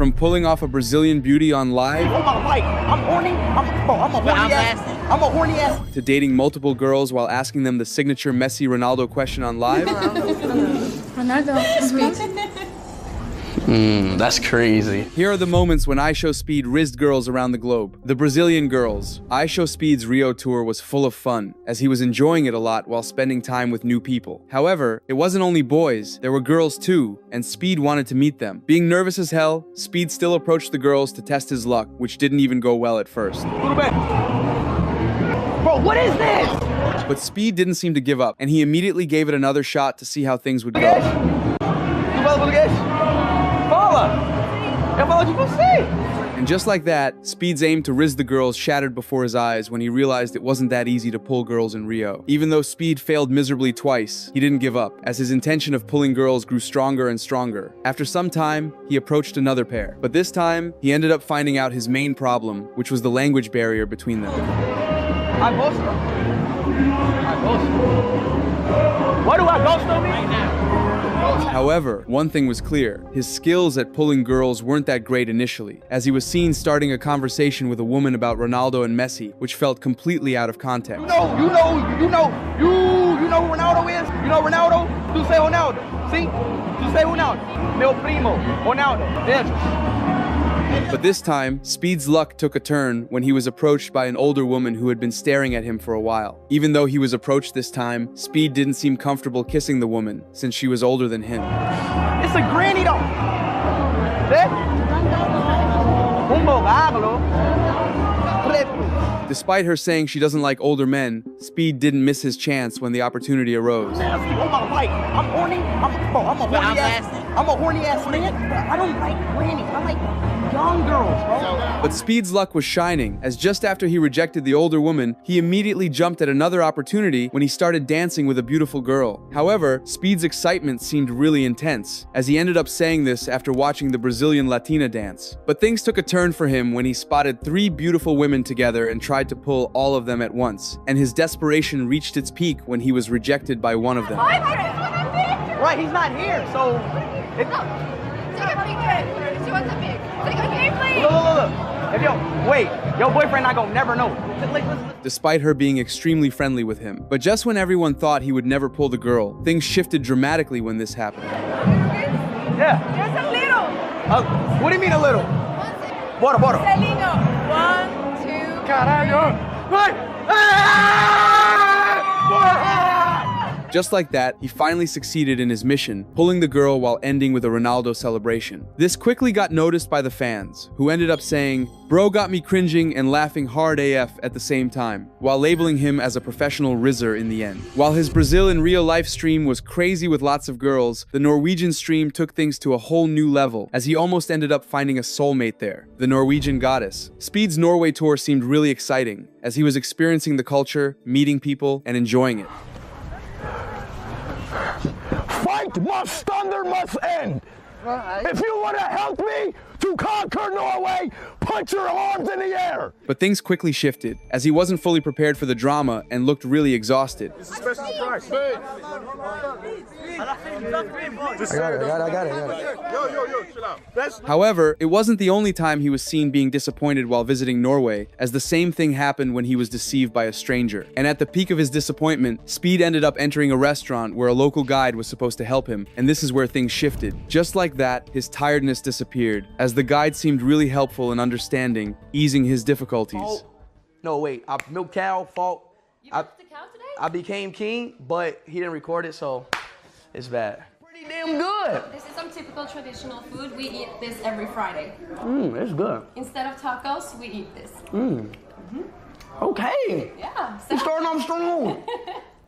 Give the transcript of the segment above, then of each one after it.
From pulling off a Brazilian beauty on live I'm horny. I'm a horny ass. to dating multiple girls while asking them the signature Messi Ronaldo question on live. Ronaldo, sweet. That's crazy. Here are the moments when IShowSpeed rizzed girls around the globe. The Brazilian girls. IShowSpeed's Rio tour was full of fun, as he was enjoying it a lot while spending time with new people. However, it wasn't only boys, there were girls too, and Speed wanted to meet them. Being nervous as hell, Speed still approached the girls to test his luck, which didn't even go well at first. Bro, what is this? But Speed didn't seem to give up, and he immediately gave it another shot to see how things would go. And just like that, Speed's aim to rizz the girls shattered before his eyes when he realized it wasn't that easy to pull girls in Rio. Even though Speed failed miserably twice, he didn't give up, as his intention of pulling girls grew stronger and stronger. After some time, he approached another pair. But this time, he ended up finding out his main problem, which was the language barrier between them. What do I ghost on me? Right now. However, one thing was clear. His skills at pulling girls weren't that great initially, as he was seen starting a conversation with a woman about Ronaldo and Messi, which felt completely out of context. You know who Ronaldo is? You know Ronaldo? Tu sei Ronaldo. See? Tu sei Ronaldo. Meu primo, Ronaldo. Dentro. But this time, Speed's luck took a turn when he was approached by an older woman who had been staring at him for a while. Even though he was approached this time, Speed didn't seem comfortable kissing the woman, since she was older than him. It's a granny though. Despite her saying she doesn't like older men, Speed didn't miss his chance when the opportunity arose. I'm horny. I'm a horny ass man. I don't like grannies. I like young girls, bro. But Speed's luck was shining, as just after he rejected the older woman, he immediately jumped at another opportunity when he started dancing with a beautiful girl. However, Speed's excitement seemed really intense, as he ended up saying this after watching the Brazilian Latina dance. But things took a turn for him when he spotted 3 beautiful women together and tried to pull all of them at once, and his desperation reached its peak when he was rejected by one of them. Right, he's not here, so... Take a picture. She wants a pic. Take a picture, please. Look. If your boyfriend not gonna never know. Despite her being extremely friendly with him. But just when everyone thought he would never pull the girl, things shifted dramatically when this happened. Yeah. Just a little. What do you mean a little? Bora. Celino. 1, 2. Caralho. Just like that, he finally succeeded in his mission, pulling the girl while ending with a Ronaldo celebration. This quickly got noticed by the fans, who ended up saying, "Bro got me cringing and laughing hard AF at the same time," while labeling him as a professional rizzer in the end. While his Brazil in real life stream was crazy with lots of girls, the Norwegian stream took things to a whole new level, as he almost ended up finding a soulmate there, the Norwegian goddess. Speed's Norway tour seemed really exciting, as he was experiencing the culture, meeting people, and enjoying it. Fight must thunder must end. If you want to help me to conquer Norway, put your arms in the air. But things quickly shifted, as he wasn't fully prepared for the drama and looked really exhausted. It's a special surprise. I got it. Yo, chill out. However, it wasn't the only time he was seen being disappointed while visiting Norway, as the same thing happened when he was deceived by a stranger. And at the peak of his disappointment, Speed ended up entering a restaurant where a local guide was supposed to help him, and this is where things shifted. Just like that, his tiredness disappeared, as the guide seemed really helpful and understanding, easing his difficulties. Oh, no, wait. I milked cow, fault. You milked the cow today? I became king, but he didn't record it, so it's bad. Pretty damn good. This is some typical traditional food. We eat this every Friday. It's good. Instead of tacos, we eat this. Okay. Yeah. You're starting off strong.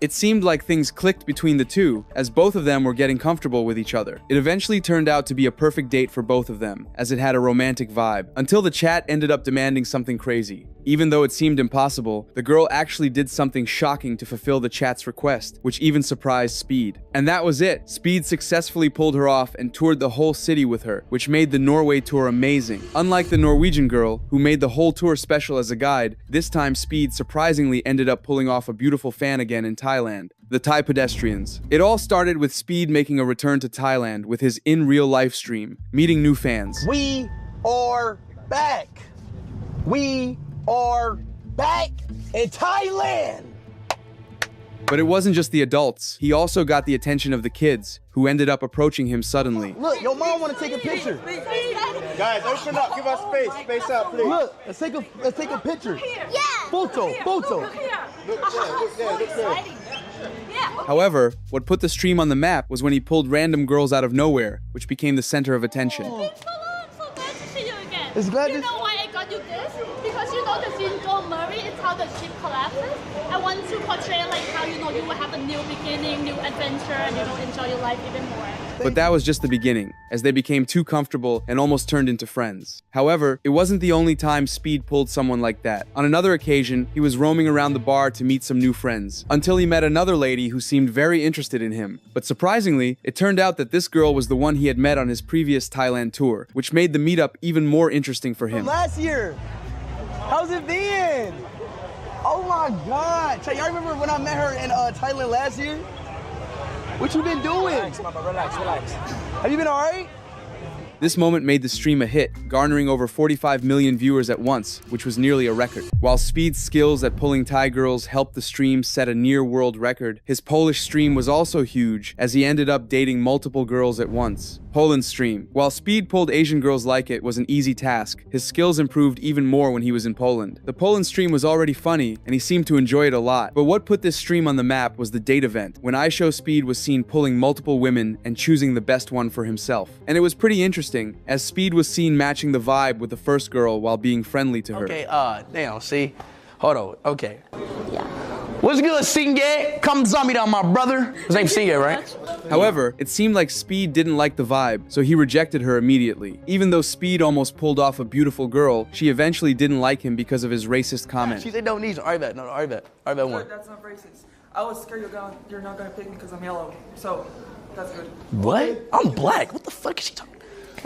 It seemed like things clicked between the two, as both of them were getting comfortable with each other. It eventually turned out to be a perfect date for both of them, as it had a romantic vibe, until the chat ended up demanding something crazy. Even though it seemed impossible, the girl actually did something shocking to fulfill the chat's request, which even surprised Speed. And that was it. Speed successfully pulled her off and toured the whole city with her, which made the Norway tour amazing. Unlike the Norwegian girl, who made the whole tour special as a guide, this time Speed surprisingly ended up pulling off a beautiful fan again in Thailand, the Thai pedestrians. It all started with Speed making a return to Thailand with his in real life stream, meeting new fans. We are back. We are back in Thailand. But it wasn't just the adults. He also got the attention of the kids, who ended up approaching him suddenly. Look, your mom want to take a picture. Guys, open up. Give us space. Space out, please. Look, let's take a picture. Yeah. Photo. Look there. Look there. Look there. However, what put the stream on the map was when he pulled random girls out of nowhere, which became the center of attention. I'm so glad to see you again. It's glad you to- know why I got you this? Because you know the scene Go Murray, it's how the ship collapses. I want to portray like how you will have a new beginning, new adventure, and enjoy your life even more. But that was just the beginning, as they became too comfortable and almost turned into friends. However, it wasn't the only time Speed pulled someone like that. On another occasion, he was roaming around the bar to meet some new friends, until he met another lady who seemed very interested in him. But surprisingly, it turned out that this girl was the one he had met on his previous Thailand tour, which made the meetup even more interesting for him. Last year, how's it been? Oh my God. Y'all remember when I met her in Thailand last year? What you been doing? Relax, mama. Relax. Have you been all right? This moment made the stream a hit, garnering over 45 million viewers at once, which was nearly a record. While Speed's skills at pulling Thai girls helped the stream set a near-world record, his Polish stream was also huge, as he ended up dating multiple girls at once. Poland stream. While Speed pulled Asian girls like it was an easy task, his skills improved even more when he was in Poland. The Poland stream was already funny, and he seemed to enjoy it a lot. But what put this stream on the map was the date event, when IShowSpeed was seen pulling multiple women and choosing the best one for himself. And it was pretty interesting, as Speed was seen matching the vibe with the first girl while being friendly to her. Okay, damn, see? Hold on, okay. Yeah. What's good, Singe? Come Zamida, my brother. His name's Singe, right? However, it seemed like Speed didn't like the vibe, so he rejected her immediately. Even though Speed almost pulled off a beautiful girl, she eventually didn't like him because of his racist comment. She said, don't need you. Arvet, no, Arvet one. That's not racist. I was scared you're not gonna pick me because I'm yellow. So, that's good. What? I'm black. What the fuck is she talking?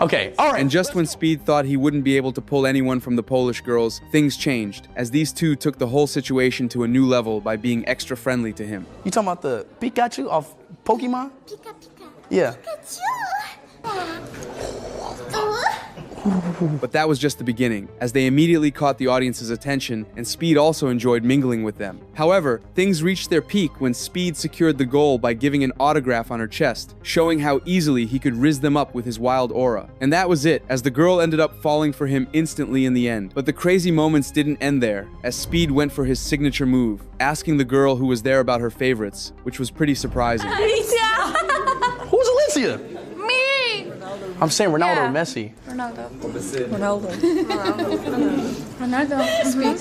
Okay, all right. And just when Speed thought he wouldn't be able to pull anyone from the Polish girls, things changed, as these two took the whole situation to a new level by being extra friendly to him. You talking about the Pikachu of Pokemon? Pika Pika. Yeah. But that was just the beginning, as they immediately caught the audience's attention, and Speed also enjoyed mingling with them. However, things reached their peak when Speed secured the goal by giving an autograph on her chest, showing how easily he could rizz them up with his wild aura. And that was it, as the girl ended up falling for him instantly in the end. But the crazy moments didn't end there, as Speed went for his signature move, asking the girl who was there about her favorites, which was pretty surprising. Who's Alicia? Me! I'm saying Ronaldo Yeah. or Messi. Ronaldo. Speed.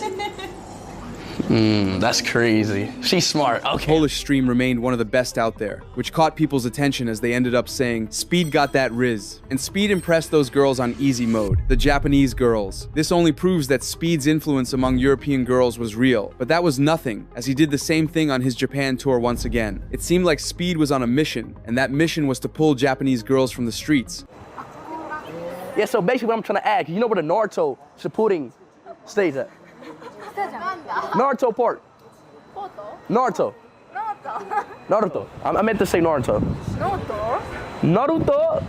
That's crazy. She's smart. Okay. Polish stream remained one of the best out there, which caught people's attention as they ended up saying, Speed got that Rizz. And Speed impressed those girls on easy mode, the Japanese girls. This only proves that Speed's influence among European girls was real, but that was nothing, as he did the same thing on his Japan tour once again. It seemed like Speed was on a mission, and that mission was to pull Japanese girls from the streets. Yeah, so basically what I'm trying to ask, you know where the Naruto Shippuden stays at? Naruto part. Naruto. Naruto. I meant to say Naruto. Naruto.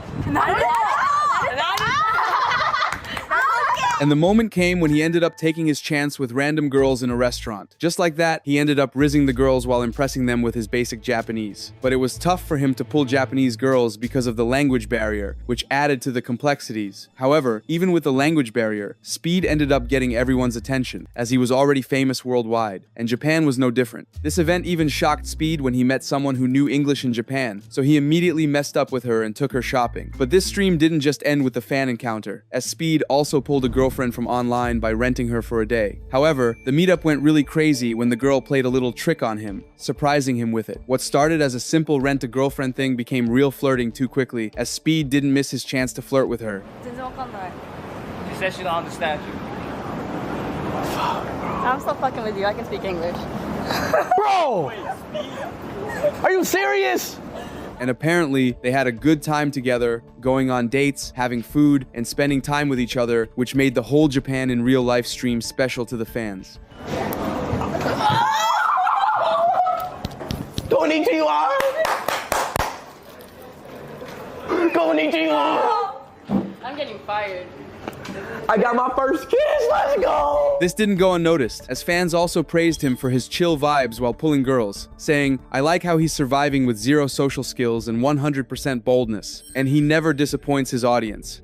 And the moment came when he ended up taking his chance with random girls in a restaurant. Just like that, he ended up rizzing the girls while impressing them with his basic Japanese. But it was tough for him to pull Japanese girls because of the language barrier, which added to the complexities. However, even with the language barrier, Speed ended up getting everyone's attention, as he was already famous worldwide, and Japan was no different. This event even shocked Speed when he met someone who knew English in Japan, so he immediately messed up with her and took her shopping. But this stream didn't just end with the fan encounter, as Speed also pulled a girlfriend from online by renting her for a day. However, the meetup went really crazy when the girl played a little trick on him, surprising him with it. What started as a simple rent-a-girlfriend thing became real flirting too quickly, as Speed didn't miss his chance to flirt with her. She said she don't understand you. I'm still fucking with you. I can speak English. Bro! Are you serious? And apparently, they had a good time together, going on dates, having food, and spending time with each other, which made the whole Japan in real life stream special to the fans. Konnichiwa! Konnichiwa! I'm getting fired. I got my first kiss, let's go! This didn't go unnoticed, as fans also praised him for his chill vibes while pulling girls, saying, "I like how he's surviving with zero social skills and 100% boldness, and he never disappoints his audience."